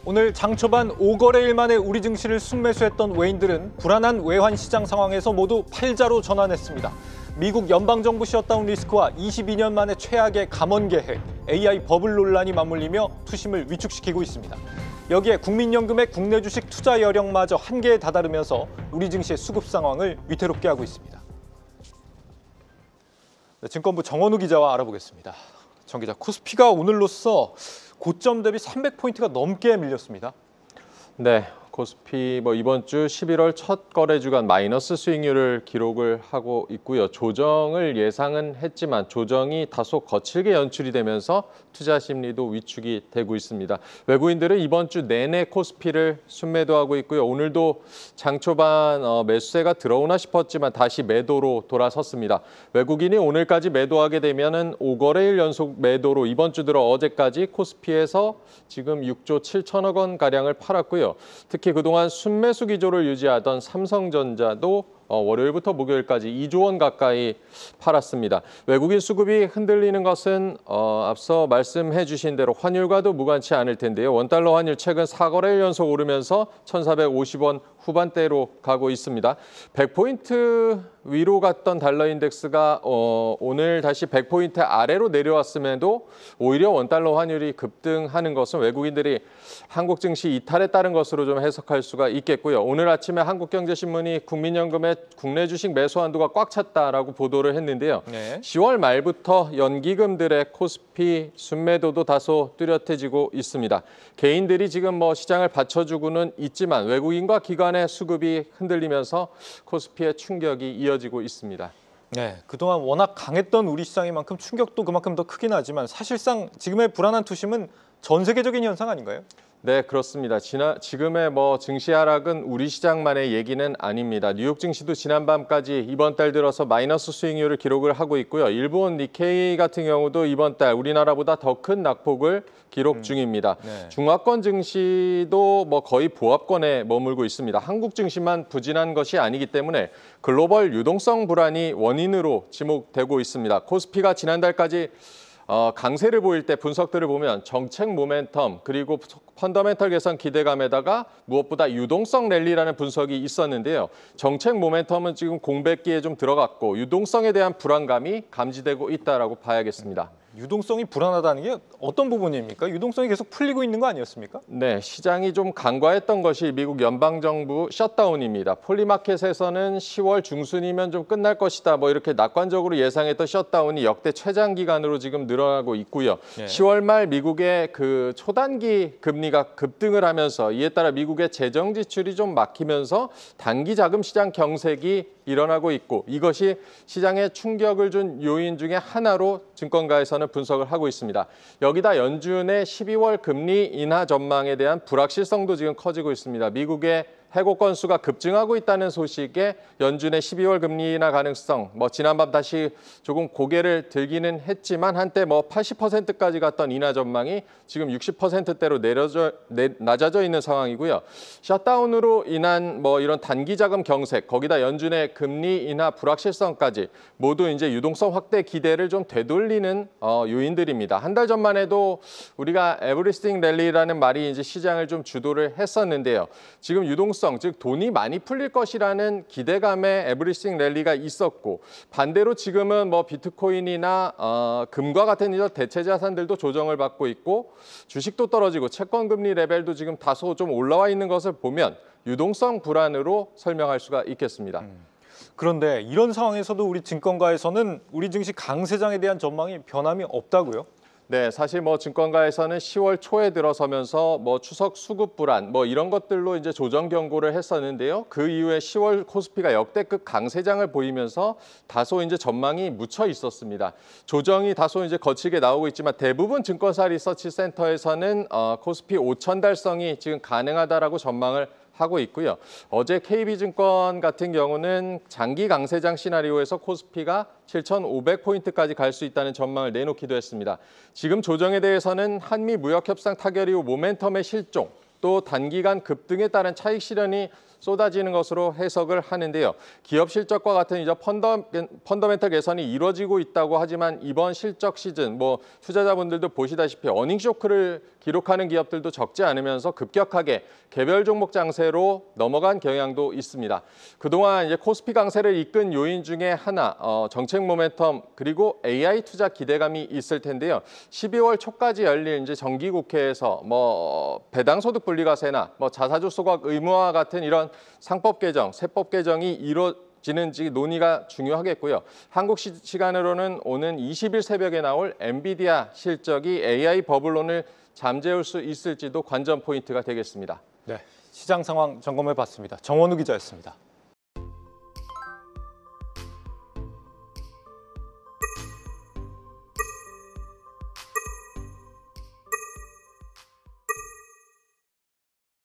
오늘 장 초반 5거래일 만에 우리 증시를 순매수했던 외인들은 불안한 외환 시장 상황에서 모두 팔자로 전환했습니다. 미국 연방정부 셧다운 리스크와 22년 만에 최악의 감원 계획, AI 버블 논란이 맞물리며 투심을 위축시키고 있습니다. 여기에 국민연금의 국내 주식 투자 여력마저 한계에 다다르면서 우리 증시의 수급 상황을 위태롭게 하고 있습니다. 네, 증권부 정원우 기자와 알아보겠습니다. 정 기자, 코스피가 오늘로써 고점 대비 300포인트가 넘게 밀렸습니다. 네, 코스피 이번 주 11월 첫 거래 주간 마이너스 수익률을 기록을 하고 있고요. 조정을 예상은 했지만 조정이 다소 거칠게 연출이 되면서 투자 심리도 위축이 되고 있습니다. 외국인들은 이번 주 내내 코스피를 순매도하고 있고요. 오늘도 장 초반 매수세가 들어오나 싶었지만 다시 매도로 돌아섰습니다. 외국인이 오늘까지 매도하게 되면은 5거래일 연속 매도로 이번 주 들어 어제까지 코스피에서 지금 6조 7천억 원 가량을 팔았고요. 특히 그동안 순매수 기조를 유지하던 삼성전자도 월요일부터 목요일까지 2조 원 가까이 팔았습니다. 외국인 수급이 흔들리는 것은 앞서 말씀해 주신 대로 환율과도 무관치 않을 텐데요. 원달러 환율 최근 4거래일 연속 오르면서 1,450원 후반대로 가고 있습니다. 100포인트 위로 갔던 달러 인덱스가 오늘 다시 100포인트 아래로 내려왔음에도 오히려 원달러 환율이 급등하는 것은 외국인들이 한국 증시 이탈에 따른 것으로 좀 해석할 수가 있겠고요. 오늘 아침에 한국경제신문이 국민연금의 국내 주식 매수 한도가 꽉 찼다라고 보도를 했는데요. 네. 10월 말부터 연기금들의 코스피 순매도도 다소 뚜렷해지고 있습니다. 개인들이 지금 시장을 받쳐주고는 있지만 외국인과 기관의 수급이 흔들리면서 코스피의 충격이 이어지고 있습니다. 네, 그동안 워낙 강했던 우리 시장인 만큼 충격도 그만큼 더 크긴 하지만 사실상 지금의 불안한 투심은 전 세계적인 현상 아닌가요? 네, 그렇습니다. 지금의 증시 하락은 우리 시장만의 얘기는 아닙니다. 뉴욕 증시도 지난밤까지 이번 달 들어서 마이너스 수익률을 기록을 하고 있고요. 일본 니케이 같은 경우도 이번 달 우리나라보다 더 큰 낙폭을 기록 중입니다. 네. 중화권 증시도 거의 보합권에 머물고 있습니다. 한국 증시만 부진한 것이 아니기 때문에 글로벌 유동성 불안이 원인으로 지목되고 있습니다. 코스피가 지난달까지 강세를 보일 때 분석들을 보면 정책 모멘텀 그리고 펀더멘털 개선 기대감에다가 무엇보다 유동성 랠리라는 분석이 있었는데요. 정책 모멘텀은 지금 공백기에 좀 들어갔고 유동성에 대한 불안감이 감지되고 있다라고 봐야겠습니다. 유동성이 불안하다는 게 어떤 부분입니까? 유동성이 계속 풀리고 있는 거 아니었습니까? 네, 시장이 좀 간과했던 것이 미국 연방정부 셧다운입니다. 폴리마켓에서는 10월 중순이면 좀 끝날 것이다. 이렇게 낙관적으로 예상했던 셧다운이 역대 최장 기간으로 지금 늘어나고 있고요. 네. 10월 말 미국의 그 초단기 금리가 급등을 하면서 이에 따라 미국의 재정 지출이 좀 막히면서 단기 자금 시장 경색이 일어나고 있고 이것이 시장에 충격을 준 요인 중에 하나로 증권가에서는 분석을 하고 있습니다. 여기다 연준의 12월 금리 인하 전망에 대한 불확실성도 지금 커지고 있습니다. 미국의 해고 건수가 급증하고 있다는 소식에 연준의 12월 금리 인하 가능성, 지난밤 다시 조금 고개를 들기는 했지만 한때 80%까지 갔던 인하 전망이 지금 60%대로 낮아져 있는 상황이고요. 셧다운으로 인한 이런 단기 자금 경색, 거기다 연준의 금리 인하 불확실성까지 모두 이제 유동성 확대 기대를 좀 되돌리는 요인들입니다. 한 달 전만 해도 우리가 에브리스팅 랠리라는 말이 이제 시장을 좀 주도를 했었는데요. 지금 유동성 즉 돈이 많이 풀릴 것이라는 기대감에 에브리싱 랠리가 있었고 반대로 지금은 비트코인이나 금과 같은 이런 대체 자산들도 조정을 받고 있고 주식도 떨어지고 채권 금리 레벨도 지금 다소 좀 올라와 있는 것을 보면 유동성 불안으로 설명할 수가 있겠습니다. 그런데 이런 상황에서도 우리 증권가에서는 우리 증시 강세장에 대한 전망이 변함이 없다고요? 네, 사실 증권가에서는 10월 초에 들어서면서 추석 수급 불안 이런 것들로 이제 조정 경고를 했었는데요. 그 이후에 10월 코스피가 역대급 강세장을 보이면서 다소 이제 전망이 묻혀 있었습니다. 조정이 다소 이제 거칠게 나오고 있지만 대부분 증권사 리서치 센터에서는 코스피 5천 달성이 지금 가능하다라고 전망을 하고 있고요. 어제 KB증권 같은 경우는 장기 강세장 시나리오에서 코스피가 7,500포인트까지 갈 수 있다는 전망을 내놓기도 했습니다. 지금 조정에 대해서는 한미 무역협상 타결 이후 모멘텀의 실종, 또 단기간 급등에 따른 차익 실현이 쏟아지는 것으로 해석을 하는데요. 기업 실적과 같은 이제 펀더멘털 개선이 이루어지고 있다고 하지만 이번 실적 시즌 투자자분들도 보시다시피 어닝 쇼크를 기록하는 기업들도 적지 않으면서 급격하게 개별 종목 장세로 넘어간 경향도 있습니다. 그동안 이제 코스피 강세를 이끈 요인 중에 하나 정책 모멘텀 그리고 AI 투자 기대감이 있을 텐데요. 12월 초까지 열릴 이제 정기국회에서 배당 소득 분리과세나 자사주 소각 의무화 같은 이런 상법 개정, 세법 개정이 이루어지는지 논의가 중요하겠고요. 한국 시간으로는 오는 20일 새벽에 나올 엔비디아 실적이 AI 버블론을 잠재울 수 있을지도 관전 포인트가 되겠습니다. 네, 시장 상황 점검해 봤습니다. 정원우 기자였습니다.